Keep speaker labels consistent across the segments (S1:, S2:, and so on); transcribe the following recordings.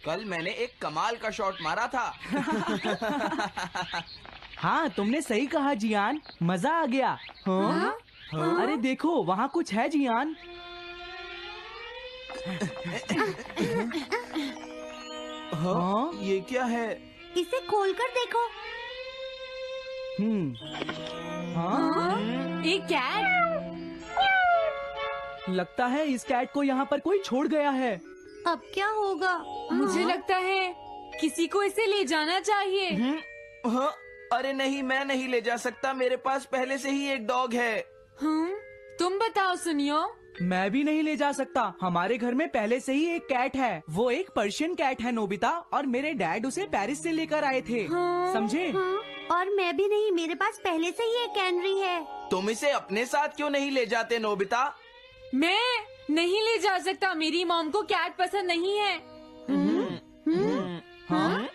S1: कल मैंने एक कमाल का शॉट मारा था।
S2: हाँ, तुमने सही कहा जियान, मजा आ गया। हाँ? अरे देखो, वहाँ कुछ है जियान। हाँ?
S1: ये क्या है?
S3: इसे खोलकर देखो।
S2: हाँ?
S4: एक कैट।
S2: लगता है इस कैट को यहाँ पर कोई छोड़ गया है।
S3: अब क्या होगा?
S4: मुझे लगता है किसी को इसे ले जाना चाहिए।
S1: हाँ? अरे नहीं, मैं नहीं ले जा सकता, मेरे पास पहले से ही एक डॉग है।
S4: तुम बताओ सुनियो।
S2: मैं भी नहीं ले जा सकता, हमारे घर में पहले से ही एक कैट है। वो एक पर्शियन कैट है नोबिता, और मेरे डैड उसे पेरिस से लेकर आए थे। समझे?
S3: और मैं भी नहीं, मेरे पास पहले से ही एक कैनरी है।
S1: तुम इसे अपने साथ क्यों नहीं ले जाते नोबिता?
S4: मैं नहीं ले जा सकता, मेरी मॉम को कैट पसंद नहीं है।
S2: हाँ?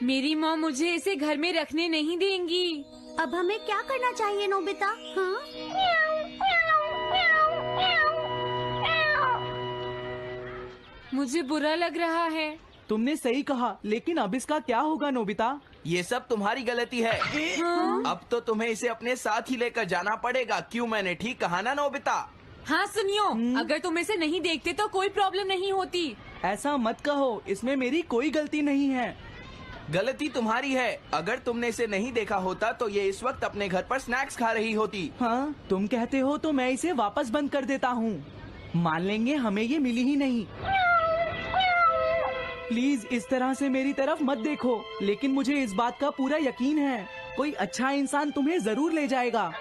S4: मेरी मॉम मुझे इसे घर में रखने नहीं देंगी।
S3: अब हमें क्या करना चाहिए नोबिता? हाँ?
S4: मुझे बुरा लग रहा है।
S2: तुमने सही कहा, लेकिन अब इसका क्या होगा नोबिता?
S1: ये सब तुम्हारी गलती है। अब तो तुम्हें इसे अपने साथ ही लेकर जाना पड़ेगा। क्यों, मैंने ठीक कहा ना नोबिता?
S4: हाँ सुनियो, अगर तुम इसे नहीं देखते तो कोई प्रॉब्लम नहीं होती।
S2: ऐसा मत कहो, इसमें मेरी कोई गलती नहीं है।
S1: गलती तुम्हारी है। अगर तुमने इसे नहीं देखा होता तो ये इस वक्त अपने घर पर स्नैक्स खा रही होती।
S2: हाँ, तुम कहते हो तो मैं इसे वापस बंद कर देता हूँ। मान लेंगे हमें ये मिली ही नहीं। प्लीज इस तरह से मेरी तरफ मत देखो, लेकिन मुझे इस बात का पूरा यकीन है, कोई अच्छा इंसान तुम्हें जरूर ले जाएगा।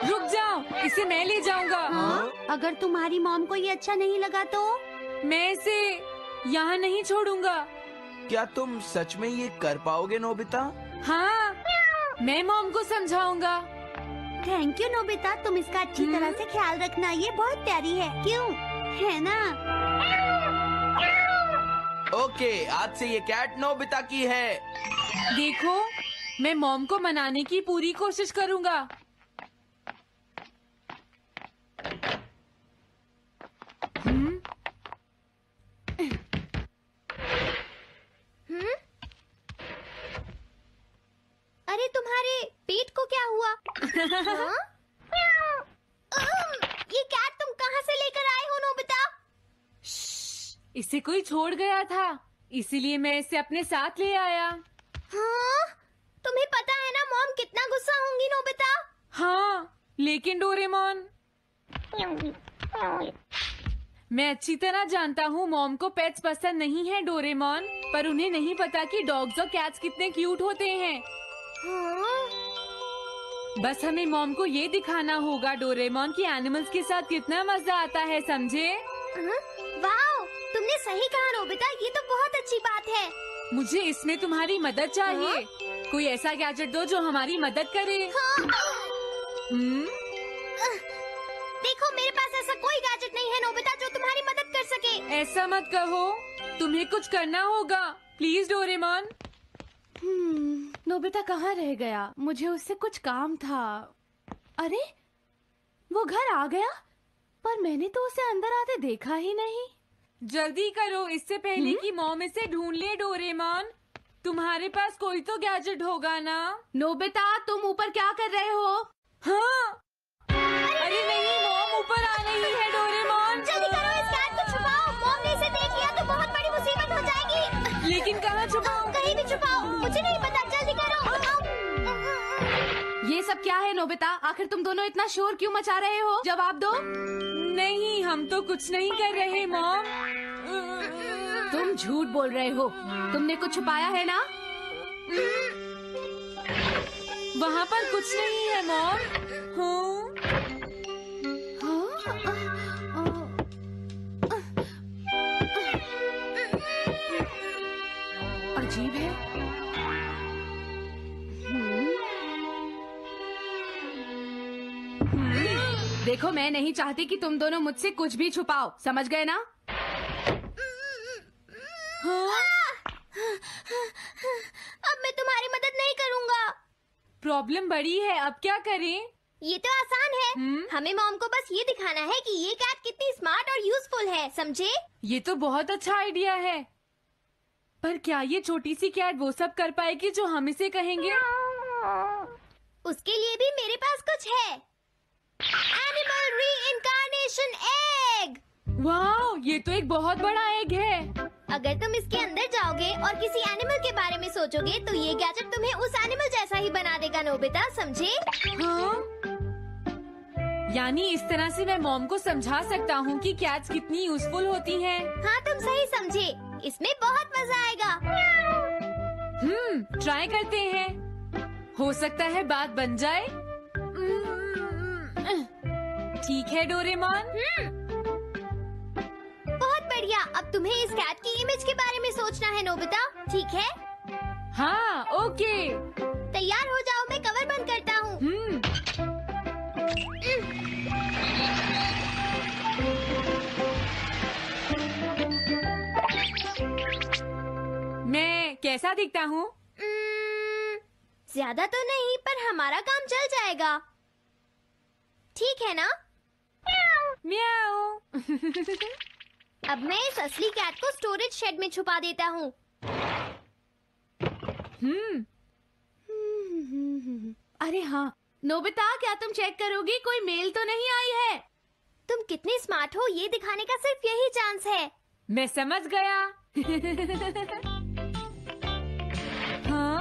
S4: रुक जाओ, इसे मैं ले जाऊंगा।
S3: अगर तुम्हारी मॉम को ये अच्छा नहीं लगा तो?
S4: मैं इसे यहाँ नहीं छोड़ूंगा।
S1: क्या तुम सच में ये कर पाओगे नोबिता?
S4: हाँ, मैं मॉम को समझाऊंगा।
S3: थैंक यू नोबिता, तुम इसका अच्छी तरह से ख्याल रखना, ये बहुत प्यारी है। क्यों, है ना?
S1: ओके, आज से ये कैट नोबिता की है।
S4: देखो, मैं मॉम को मनाने की पूरी कोशिश करूंगा।
S3: अरे तुम्हारे पेट को क्या हुआ? हाँ? ये कैट तुम कहाँ से लेकर आए हो नोबिता?
S4: इसे कोई छोड़ गया था, इसीलिए मैं इसे अपने साथ ले आया।
S3: हाँ? तुम्हें पता है ना मॉम कितना गुस्सा होंगी नोबिता?
S4: हाँ, लेकिन डोरेमोन, मैं अच्छी तरह जानता हूँ मॉम को पेट्स पसंद नहीं है डोरेमोन, पर उन्हें नहीं पता कि डॉग्स और कैट्स कितने क्यूट होते हैं।
S3: हाँ?
S4: बस हमें मॉम को ये दिखाना होगा डोरेमोन कि एनिमल्स के साथ कितना मजा आता है, समझे?
S3: वाओ, तुमने सही कहा नोबिता, ये तो बहुत अच्छी बात है।
S4: मुझे इसमें तुम्हारी मदद चाहिए। कोई ऐसा गैजेट दो जो हमारी मदद करे।
S3: देखो, मेरे पास ऐसा कोई गैजेट नहीं है नोबिता जो तुम्हारी मदद कर सके।
S4: ऐसा मत कहो, तुम्हें कुछ करना होगा, प्लीज डोरेमोन।
S5: नोबिता कहाँ रह गया? मुझे उससे कुछ काम था। अरे, वो घर आ गया, पर मैंने तो उसे अंदर आते देखा ही नहीं।
S4: जल्दी करो, इससे पहले कि मॉम इसे ढूंढ ले डोरेमोन। तुम्हारे पास कोई तो गैजेट होगा ना?
S5: नोबिता, तुम ऊपर क्या कर रहे हो?
S4: हाँ, अरे नहीं, मॉम ऊपर आ रही है डोरेमोन।
S3: जल्दी करो, इस कैट को छुपाओ। मॉम ने इसे देख लिया तो बहुत बड़ी मुसीबत हो जाएगी।
S4: लेकिन कहाँ छुपाऊं?
S3: कहीं भी छुपाओ, मुझे नहीं पता, जल्दी करो।
S5: ये सब क्या है नोबिता? आखिर तुम दोनों इतना शोर क्यों मचा रहे हो? जवाब दो।
S4: नहीं, हम तो कुछ नहीं कर रहे मॉम।
S5: तुम झूठ बोल रहे हो, तुमने कुछ छुपाया है ना?
S4: वहाँ पर कुछ नहीं है मॉम।
S5: अजीब है। देखो, मैं नहीं चाहती कि तुम दोनों मुझसे कुछ भी छुपाओ, समझ गए ना?
S3: अब मैं तुम्हारी मदद नहीं करूँगा।
S4: प्रॉब्लम बड़ी है, अब क्या करें?
S6: ये तो आसान है। हमें मॉम को बस ये दिखाना है कि ये कैट कितनी स्मार्ट और यूजफुल है, समझे?
S4: ये तो बहुत अच्छा आइडिया है, पर क्या ये छोटी सी कैट वो सब कर पाएगी जो हम इसे कहेंगे?
S6: उसके लिए भी मेरे पास कुछ है। Animal reincarnation egg.
S4: वाह, ये तो एक बहुत बड़ा एग है।
S6: अगर तुम इसके अंदर जाओगे और किसी एनिमल के बारे में सोचोगे तो ये गैजेट तुम्हें उस एनिमल जैसा ही बना देगा, नोबिता, समझे?
S4: हाँ? यानी इस तरह से मैं मॉम को समझा सकता हूँ कि कैट्स कितनी यूजफुल होती हैं।
S6: हाँ, तुम सही समझे। इसमें बहुत मजा आएगा।
S4: ट्राई करते हैं। हो सकता है बात बन जाए। ठीक है डोरेमोन।
S6: बहुत बढ़िया। अब तुम्हें इस कैट की इमेज के बारे में सोचना है, नोबिता, ठीक है?
S4: हाँ, ओके।
S6: तैयार हो जाओ, मैं कवर बंद करता हूँ।
S4: मैं कैसा दिखता हूँ?
S6: ज्यादा तो नहीं, पर हमारा काम चल जाएगा, ठीक है ना?
S4: म्याऊ।
S6: अब मैं इस असली कैट को स्टोरेज शेड में छुपा देता हूँ।
S5: अरे हाँ, नोबिता, क्या तुम चेक करोगी कोई मेल तो नहीं आई है?
S6: तुम कितने स्मार्ट हो ये दिखाने का सिर्फ यही चांस है।
S4: मैं समझ गया। हाँ?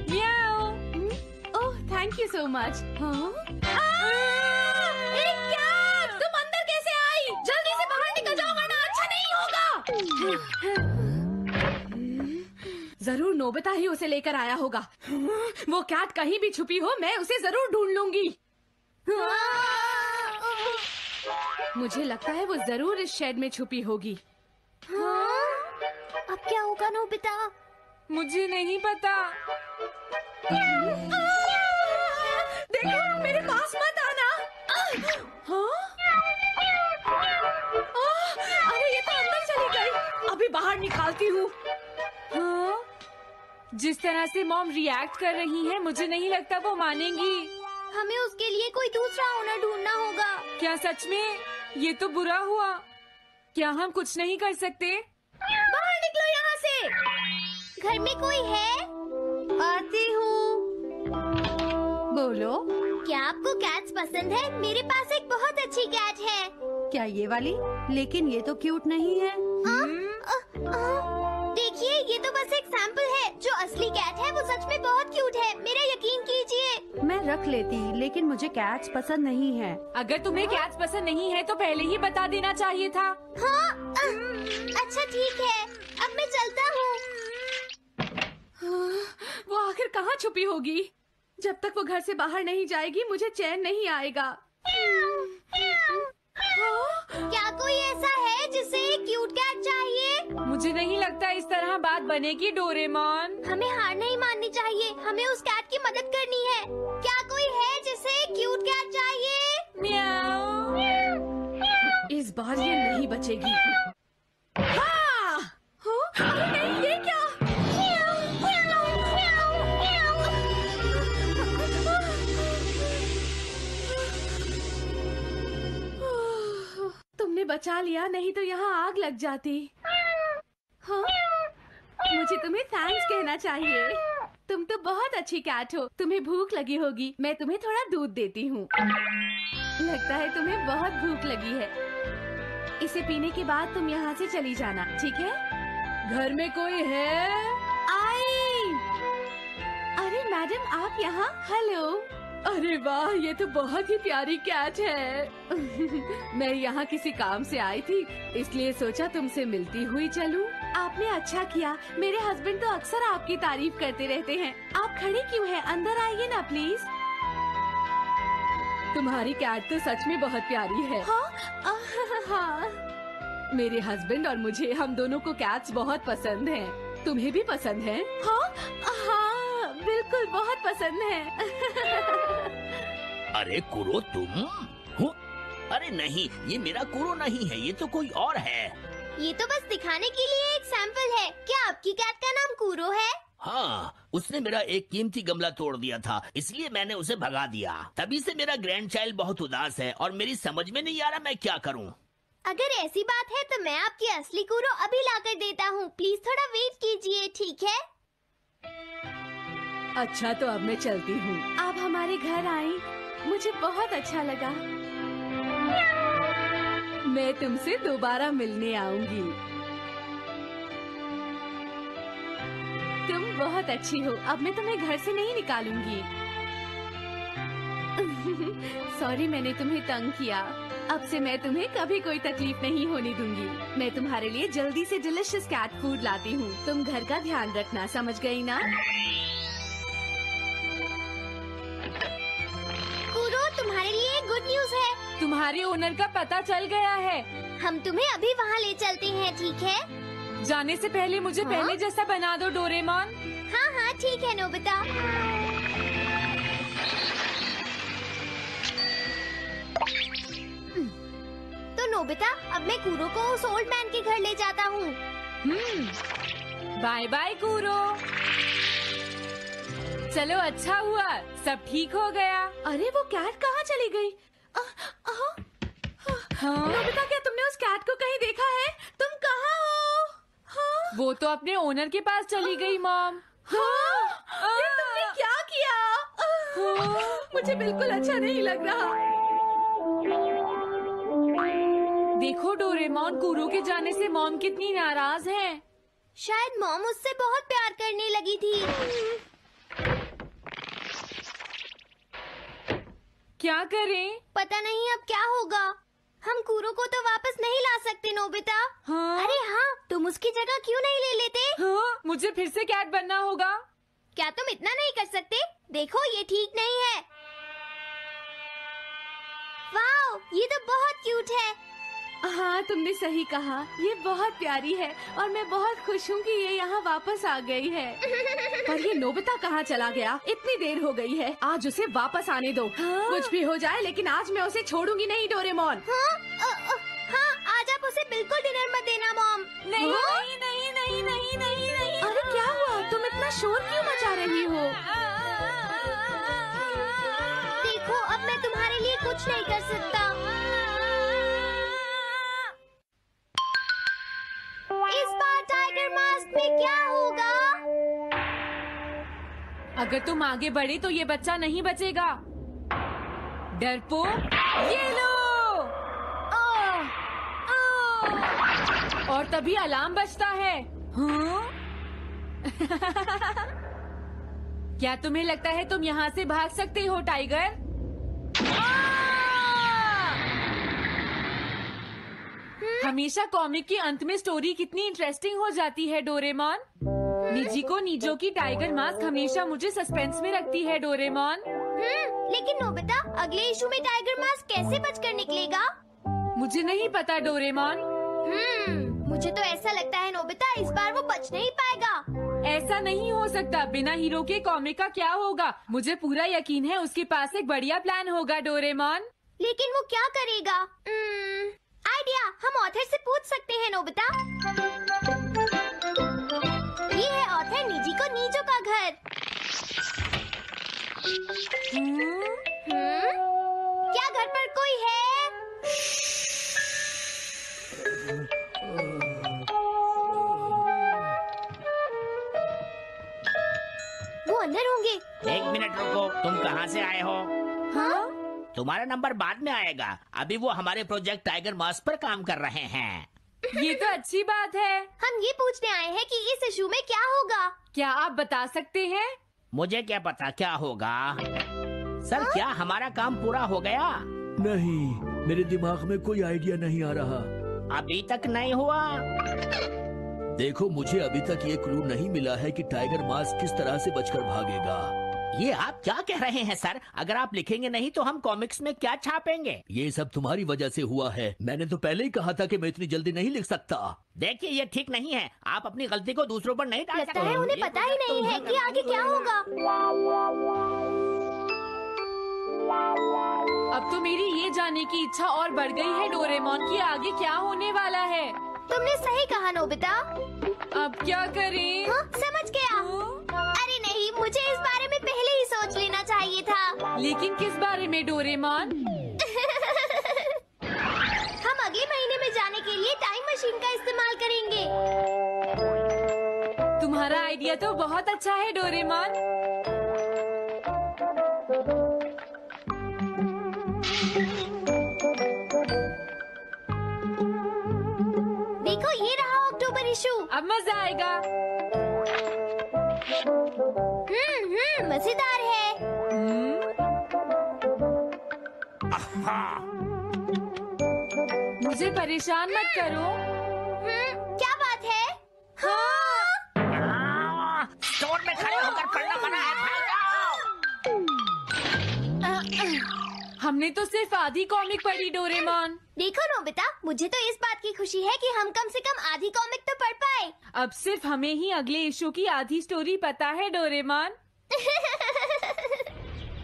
S4: म्याऊ।
S5: ओह, थैंक यू सो मच। हाँ?
S6: मेरी कैट!
S5: तुम अंदर कैसे आई? जल्दी से बाहर निकल जाओ वरना अच्छा नहीं होगा। जरूर नोबिता ही उसे लेकर आया होगा। वो कैट कहीं भी छुपी हो, मैं उसे जरूर ढूंढ लूंगी। मुझे लगता है वो जरूर इस शेड में छुपी होगी।
S6: अब क्या होगा, नोबिता?
S4: मुझे नहीं पता।
S5: देखो, मेरे पास मत आना। हाँ? अरे ये तो अंदर चली गई। अभी बाहर निकालती हूँ।
S4: हाँ? जिस तरह से मॉम रिएक्ट कर रही है, मुझे नहीं लगता वो मानेंगी।
S6: हमें उसके लिए कोई दूसरा ओनर ढूंढना होगा।
S4: क्या सच में? ये तो बुरा हुआ। क्या हम कुछ नहीं कर सकते?
S6: बाहर निकलो यहाँ से। घर में कोई है?
S3: आती हूँ। बोलो,
S6: क्या आपको कैट्स पसंद है? मेरे पास एक बहुत अच्छी कैट है।
S3: क्या ये वाली? लेकिन ये तो क्यूट नहीं है।
S6: देखिए, ये तो बस एक सैंपल है। जो असली कैट है वो सच में बहुत क्यूट है, मेरा यकीन कीजिए।
S3: मैं रख लेती, लेकिन मुझे कैट्स पसंद नहीं है।
S4: अगर तुम्हें कैट्स पसंद नहीं है तो पहले ही बता देना चाहिए था।
S6: हाँ, अच्छा ठीक है, अब मैं चलता हूँ।
S5: वो आखिर कहाँ छुपी होगी? जब तक वो घर से बाहर नहीं जाएगी मुझे चैन नहीं आएगा।
S6: क्या कोई ऐसा है जिसे एक क्यूट कैट चाहिए?
S4: मुझे नहीं लगता इस तरह बात बनेगी डोरेमोन।
S6: हमें हार नहीं माननी चाहिए, हमें उस कैट की मदद करनी है। क्या कोई है जिसे एक क्यूट कैट चाहिए?
S4: म्याऊ।
S5: इस बार ये नहीं बचेगी। हाँ! हाँ? नहीं, ये क्या? तुमने बचा लिया, नहीं तो यहाँ आग लग जाती। हाँ? मुझे तुम्हें थैंक्स कहना चाहिए। तुम तो बहुत अच्छी कैट हो। तुम्हें भूख लगी होगी, मैं तुम्हें थोड़ा दूध देती हूँ। लगता है तुम्हें बहुत भूख लगी है। इसे पीने के बाद तुम यहाँ से चली जाना, ठीक है? घर में कोई है? आई! अरे मैडम, आप यहाँ? हेलो। अरे वाह, ये तो बहुत ही प्यारी कैट है। मैं यहाँ किसी काम से आई थी, इसलिए सोचा तुमसे मिलती हुई चलूं। आपने अच्छा किया। मेरे हस्बैंड तो अक्सर आपकी तारीफ करते रहते हैं। आप खड़ी क्यों हैं? अंदर आइए ना प्लीज। तुम्हारी कैट तो सच में बहुत प्यारी है। हाँ? हाँ। मेरे हस्बैंड और मुझे, हम दोनों को कैट्स बहुत पसंद हैं। तुम्हें भी पसंद है? हाँ, हाँ, बिल्कुल बहुत पसंद है।
S7: अरे कुरो, तुम हो? अरे नहीं, ये मेरा कुरो नहीं है, ये तो कोई और है।
S6: ये तो बस दिखाने के लिए एक सैंपल है। क्या आपकी कैट का नाम कूरो है?
S7: हाँ, उसने मेरा एक कीमती गमला तोड़ दिया था, इसलिए मैंने उसे भगा दिया। तभी से मेरा ग्रैंड चाइल्ड बहुत उदास है और मेरी समझ में नहीं आ रहा मैं क्या करूँ।
S6: अगर ऐसी बात है तो मैं आपकी असली कूरो अभी लाकर देता हूँ। प्लीज थोड़ा वेट कीजिए, ठीक है?
S5: अच्छा, तो अब मैं चलती हूँ। आप हमारे घर आई, मुझे बहुत अच्छा लगा। मैं तुमसे दोबारा मिलने आऊंगी। तुम बहुत अच्छी हो। अब मैं तुम्हें घर से नहीं निकालूंगी। सॉरी, मैंने तुम्हें तंग किया। अब से मैं तुम्हें कभी कोई तकलीफ नहीं होने दूंगी। मैं तुम्हारे लिए जल्दी से डिलिशियस कैट फूड लाती हूँ। तुम घर का ध्यान रखना, समझ गई ना?
S6: कूरो, तुम्हारे लिए गुड न्यूज है।
S4: तुम्हारे ओनर का पता चल गया है।
S6: हम तुम्हें अभी वहाँ ले चलते हैं, ठीक है?
S4: जाने से पहले मुझे पहले जैसा बना दो डोरेमोन।
S6: हाँ हाँ ठीक है नोबिता। तो नोबिता, अब मैं कूरो को उस ओल्ड मैन के घर ले जाता हूँ।
S4: बाय बाय कूरो। चलो, अच्छा हुआ, सब ठीक हो गया।
S5: अरे वो कैट कहाँ चली गई?
S4: हाँ?
S5: नोबिता, क्या तुमने उस कैट को कहीं देखा है? तुम कहाँ हो? हाँ?
S4: वो तो अपने ओनर के पास चली गई मॉम।
S5: हाँ? ये तुमने क्या किया? मुझे बिल्कुल अच्छा नहीं लग रहा।
S4: देखो डोरेमोन, कूरो के जाने से मॉम कितनी नाराज हैं।
S6: शायद मॉम उससे बहुत प्यार करने लगी थी।
S4: क्या करें?
S6: पता नहीं अब क्या होगा। हम कूरो को तो वापस नहीं ला सकते नोबिता।
S4: हाँ?
S6: अरे हाँ, तुम उसकी जगह क्यों नहीं ले लेते?
S4: हाँ? मुझे फिर से कैट बनना होगा।
S6: क्या तुम इतना नहीं कर सकते? देखो, ये ठीक नहीं है। वाओ, ये तो बहुत क्यूट है।
S5: हाँ, तुमने सही कहा। ये बहुत प्यारी है और मैं बहुत खुश हूँ कि ये यहाँ वापस आ गई है। पर ये नोबिता कहाँ चला गया? इतनी देर हो गई है। आज उसे वापस आने दो।
S4: हाँ?
S5: कुछ भी हो जाए, लेकिन आज मैं उसे छोड़ूंगी नहीं डोरेमोन।
S6: हाँ, आज आप उसे बिल्कुल डिनर मत देना मॉम।
S4: नहीं
S6: हाँ?
S4: नहीं नहीं नहीं नहीं नहीं नहीं।
S5: अरे क्या हुआ? तुम इतना शोर क्यों मचा रही हो?
S6: देखो, अब मैं तुम्हारे लिए कुछ नहीं कर सकता। इस बार टाइगर मास्क में क्या होगा?
S4: अगर तुम आगे बढ़े तो ये बच्चा नहीं बचेगा। डरपोक, ये लो। और तभी अलार्म बजता है। हाँ? क्या तुम्हें लगता है तुम यहाँ से भाग सकते हो टाइगर? हमेशा कॉमिक के अंत में स्टोरी कितनी इंटरेस्टिंग हो जाती है डोरेमोन। निजी को नीजो की टाइगर मास्क हमेशा मुझे सस्पेंस में रखती है डोरेमोन।
S6: लेकिन नोबिता, अगले इशू में टाइगर मास्क कैसे बचकर निकलेगा?
S4: मुझे नहीं पता डोरेमोन।
S6: मुझे तो ऐसा लगता है नोबिता, इस बार वो बच नहीं पाएगा।
S4: ऐसा नहीं हो सकता। बिना हीरो के कॉमिक का क्या होगा? मुझे पूरा यकीन है उसके पास एक बढ़िया प्लान होगा डोरेमोन।
S6: लेकिन वो क्या करेगा? आइडिया, हम ऑथर से पूछ सकते हैं नोबिता। ये है ऑथर निजी को नीजो का घर। क्या घर पर कोई है? वो अंदर होंगे।
S7: एक मिनट रुको, तुम कहाँ से आए हो?
S6: हाँ?
S7: तुम्हारा नंबर बाद में आएगा। अभी वो हमारे प्रोजेक्ट टाइगर मास्क पर काम कर रहे हैं।
S4: ये तो अच्छी बात है।
S6: हम ये पूछने आए हैं कि इस इशू में क्या होगा।
S4: क्या आप बता सकते हैं?
S7: मुझे क्या पता क्या होगा। सर, क्या हमारा काम पूरा हो गया?
S8: नहीं, मेरे दिमाग में कोई आइडिया नहीं आ रहा।
S7: अभी तक नहीं हुआ।
S8: देखो, मुझे अभी तक ये क्लू नहीं मिला है कि टाइगर मास्क किस तरह से बचकर भागेगा।
S7: ये आप क्या कह रहे हैं सर? अगर आप लिखेंगे नहीं तो हम कॉमिक्स में क्या छापेंगे?
S8: ये सब तुम्हारी वजह से हुआ है। मैंने तो पहले ही कहा था कि मैं इतनी जल्दी नहीं लिख सकता।
S7: देखिए, ये ठीक नहीं है। आप अपनी गलती को दूसरों पर नहीं डाल सकते।
S6: लगता है उन्हें पता ही नहीं है कि आगे क्या होगा।
S4: अब तो मेरी ये जानने की इच्छा और बढ़ गई है डोरेमोन कि आगे क्या होने वाला है।
S6: तुमने सही कहा नोबिता।
S4: अब क्या करें?
S6: हाँ, समझ गया।
S4: हाँ?
S6: अरे नहीं, मुझे इस बारे में पहले ही सोच लेना चाहिए था।
S4: लेकिन किस बारे में डोरेमोन?
S6: हम अगले महीने में जाने के लिए टाइम मशीन का इस्तेमाल करेंगे।
S4: तुम्हारा आइडिया तो बहुत अच्छा है डोरेमोन।
S6: देखो, ये रहा अक्टूबर इशू।
S4: अब मजा आएगा।
S6: मजेदार है।
S4: मुझे परेशान मत करो।
S6: क्या बात है? हाँ।
S7: स्टोर में खड़े होकर पढ़ना मना है, भाग जाओ।
S4: हमने तो सिर्फ आधी कॉमिक पढ़ी डोरेमोन।
S6: देखो नोबिता, मुझे तो इस बात की खुशी है कि हम कम से कम आधी कॉमिक तो पढ़ पाए।
S4: अब सिर्फ हमें ही अगले इशू की आधी स्टोरी पता है डोरेमोन।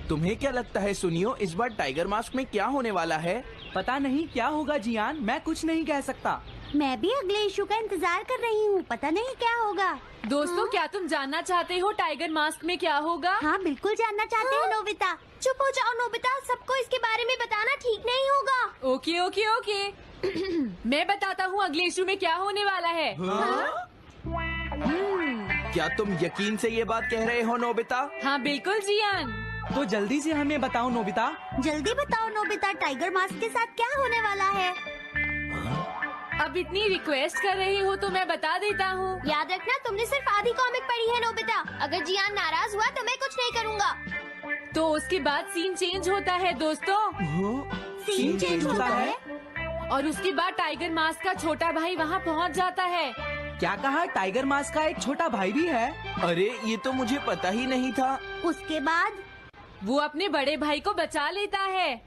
S1: तुम्हें क्या लगता है सुनियो, इस बार टाइगर मास्क में क्या होने वाला है?
S2: पता नहीं क्या होगा जियान, मैं कुछ नहीं कह सकता।
S3: मैं भी अगले इशू का इंतजार कर रही हूँ, पता नहीं क्या होगा।
S4: दोस्तों, क्या तुम जानना चाहते हो टाइगर मास्क में क्या होगा?
S3: हाँ, बिल्कुल जानना चाहते हैं नोबिता।
S6: चुप हो जाओ नोबिता, सबको इसके बारे में बताना ठीक नहीं होगा।
S4: Okay okay okay. मैं बताता हूँ अगले इशू में क्या होने वाला है।
S1: क्या तुम यकीन से ये बात कह रहे हो नोबिता?
S4: हाँ बिल्कुल जियान।
S2: तो जल्दी से हमें बताओ नोबिता।
S3: जल्दी बताओ नोबिता, टाइगर मास्क के साथ क्या होने वाला है?
S4: अब इतनी रिक्वेस्ट कर रही हो तो मैं बता देता हूँ।
S6: याद रखना, तुमने सिर्फ आधी कॉमिक पढ़ी है नोबिता। अगर जियान नाराज हुआ तो मैं कुछ नहीं करूँगा।
S4: तो उसके बाद सीन चेंज होता है दोस्तों,
S3: सीन चेंज होता है?
S4: और उसके बाद टाइगर मास्क का छोटा भाई वहाँ पहुँच जाता है।
S2: क्या कहा? टाइगर मास्क का एक छोटा भाई भी है?
S1: अरे ये तो मुझे पता ही नहीं था।
S3: उसके बाद
S4: वो अपने बड़े भाई को बचा लेता है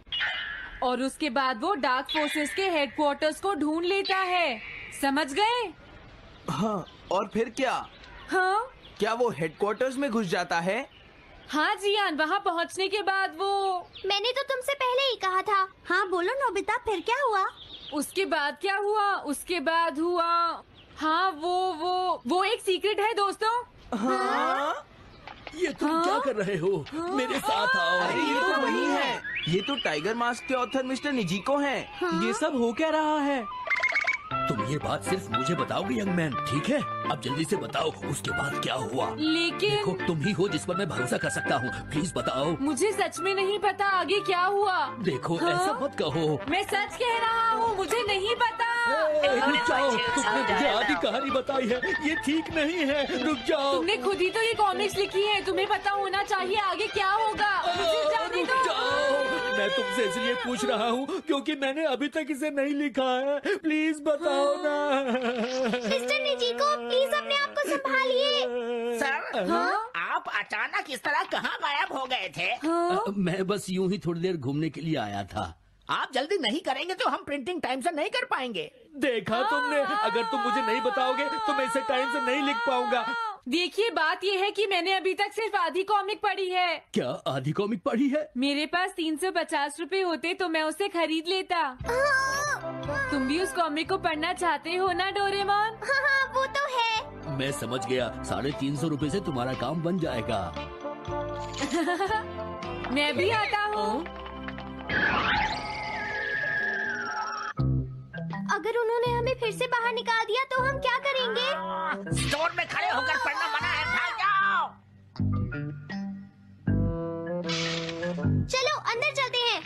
S4: और उसके बाद वो डार्क फोर्सेस के हेडक्वार्टर्स को ढूंढ लेता है। समझ गए?
S1: हाँ, और फिर क्या?
S4: हाँ
S1: क्या वो हेडक्वार्टर्स में घुस जाता है?
S4: हाँ जियान, वहाँ पहुँचने के बाद वो
S6: मैंने तो तुमसे पहले ही कहा था।
S3: हाँ बोलो नोबिता, फिर क्या हुआ?
S4: उसके बाद क्या हुआ? उसके बाद हुआ, हाँ वो एक सीक्रेट है दोस्तों।
S1: हाँ?
S8: ये तुम क्या कर रहे हो? मेरे साथ आओ।
S1: अरे ये तो वही है, ये तो टाइगर मास्क के ऑथर मिस्टर निजिको हैं।
S2: ये सब हो क्या रहा है?
S8: तुम ये बात सिर्फ मुझे बताओगे यंग मैन, ठीक है? अब जल्दी से बताओ उसके बाद क्या हुआ।
S4: लेकिन
S8: देखो, तुम ही हो जिस पर मैं भरोसा कर सकता हूँ, प्लीज बताओ।
S4: मुझे सच में नहीं पता आगे क्या हुआ।
S8: देखो,
S4: हाँ?
S8: ऐसा मत कहो।
S4: मैं सच कह रहा हूँ, मुझे नहीं पता।
S8: रुक जाओ, तुमने मुझे आधी कहानी बताई है, ये ठीक नहीं है। रुक जाओ।
S4: तुमने खुद ही तो ये कॉमिक्स लिखी है, तुम्हें पता होना चाहिए आगे क्या होगा। मुझे जाने
S8: रुक
S4: दो।
S8: जाओ, मैं तुमसे इसलिए पूछ रहा हूँ क्योंकि मैंने अभी तक इसे नहीं लिखा है। प्लीज बताओ ना।
S6: मिस्टर निजिको, प्लीज अपने आप को संभालिए।
S7: सर, आप अचानक इस तरह कहाँ गायब हो गए थे?
S8: मैं बस यूं ही थोड़ी देर घूमने के लिए आया था।
S7: आप जल्दी नहीं करेंगे तो हम प्रिंटिंग टाइम से नहीं कर पाएंगे।
S8: देखा तुमने, अगर तुम मुझे नहीं बताओगे तो मैं इसे टाइम से नहीं लिख पाऊंगा।
S4: देखिए, बात ये है कि मैंने अभी तक सिर्फ आधी कॉमिक पढ़ी है।
S8: क्या आधी कॉमिक पढ़ी है?
S4: मेरे पास 350 रुपए होते तो मैं उसे खरीद लेता। तुम भी उस कॉमिक को पढ़ना चाहते हो ना डोरेमोन?
S6: हाँ, वो तो है।
S8: मैं समझ गया, 350 रुपए से तुम्हारा काम बन जाएगा।
S4: मैं भी आता हूँ।
S6: अगर उन्होंने हमें फिर से बाहर निकाल दिया तो हम क्या करेंगे?
S7: स्टोर में खड़े होकर पढ़ना मना है, भाग जाओ।
S6: चलो अंदर चलते हैं।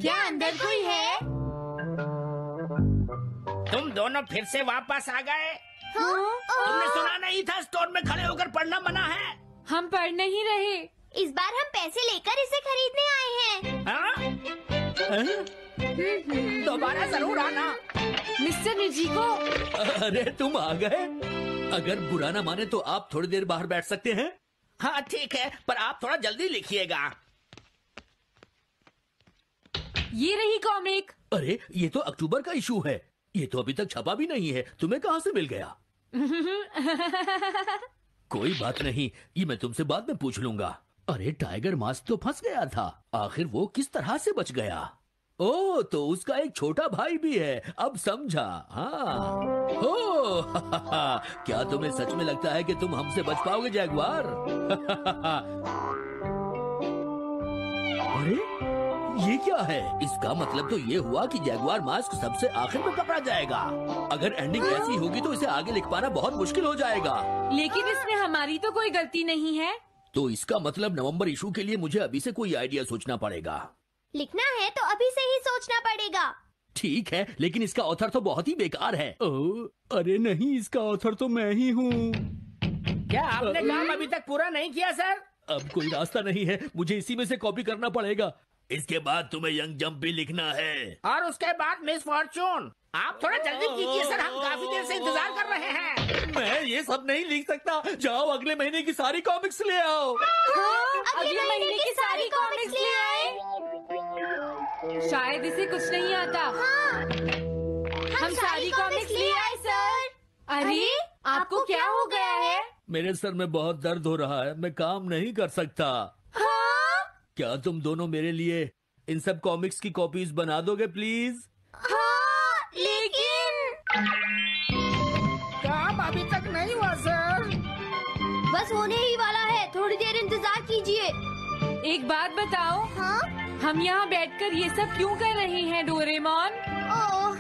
S4: क्या अंदर कोई है?
S7: तुम दोनों फिर से वापस आ गए। तुमने सुना नहीं था स्टोर में खड़े होकर पढ़ना मना है?
S4: हम पढ़ नहीं रहे।
S6: इस बार हम पैसे लेकर इसे खरीदने आए हैं।
S7: हाँ? दोबारा जरूर आना।
S4: मिस्टर निजिको,
S8: अरे तुम आ गए। अगर बुरा ना माने तो आप थोड़ी देर बाहर बैठ सकते हैं।
S7: हाँ ठीक है, पर आप थोड़ा जल्दी लिखिएगा।
S4: ये रही कॉमिक।
S8: अरे ये तो अक्टूबर का इशू है, ये तो अभी तक छपा भी नहीं है। तुम्हें कहाँ से मिल गया? कोई बात नहीं, ये मैं तुमसे बाद में पूछ लूंगा। अरे टाइगर मास्क तो फंस गया था, आखिर वो किस तरह से बच गया? ओ, तो उसका एक छोटा भाई भी है, अब समझा। हाँ। ओ, क्या तुम्हें सच में लगता है कि तुम हमसे बच पाओगे जैगुआर? अरे ये क्या है? इसका मतलब तो ये हुआ कि जैगुआर मास्क सबसे आखिर में पकड़ा जाएगा। अगर एंडिंग ऐसी होगी तो इसे आगे लिख पाना बहुत मुश्किल हो जाएगा।
S4: लेकिन इसमें हमारी तो कोई गलती नहीं है।
S8: तो इसका मतलब नवंबर इशू के लिए मुझे अभी से कोई आइडिया सोचना पड़ेगा।
S6: लिखना है तो अभी से ही सोचना पड़ेगा।
S8: ठीक है, लेकिन इसका ऑथर तो बहुत ही बेकार है। अरे नहीं, इसका ऑथर तो मैं ही हूँ।
S7: क्या आपने काम अभी तक पूरा नहीं किया सर?
S8: अब कोई रास्ता नहीं है, मुझे इसी में से कॉपी करना पड़ेगा।
S7: इसके बाद तुम्हें यंग जंप भी लिखना है।
S9: और उसके बाद मिस फॉर्चून। आप थोड़ा जल्दी कीजिए सर, हम काफी देर से इंतजार कर रहे हैं।
S8: मैं ये सब नहीं लिख सकता। जाओ अगले महीने की सारी कॉमिक्स ले आओ।
S4: अगले महीने की सारी कॉमिक्स ले आए। शायद इसे कुछ नहीं आता। हम सारी कॉमिक्स ले आए सर। अरे आपको क्या हो गया है?
S8: मेरे सर में बहुत दर्द हो रहा है, मैं काम नहीं कर सकता। क्या तुम दोनों मेरे लिए इन सब कॉमिक्स की कॉपीज बना दोगे प्लीज?
S6: लेकिन
S9: काम अभी तक नहीं हुआ सर।
S6: बस होने ही वाला है, थोड़ी देर इंतजार कीजिए।
S4: एक बात बताओ,
S6: हाँ?
S4: हम यहाँ बैठकर ये सब क्यों कर रहे हैं डोरेमोन?
S6: ओह,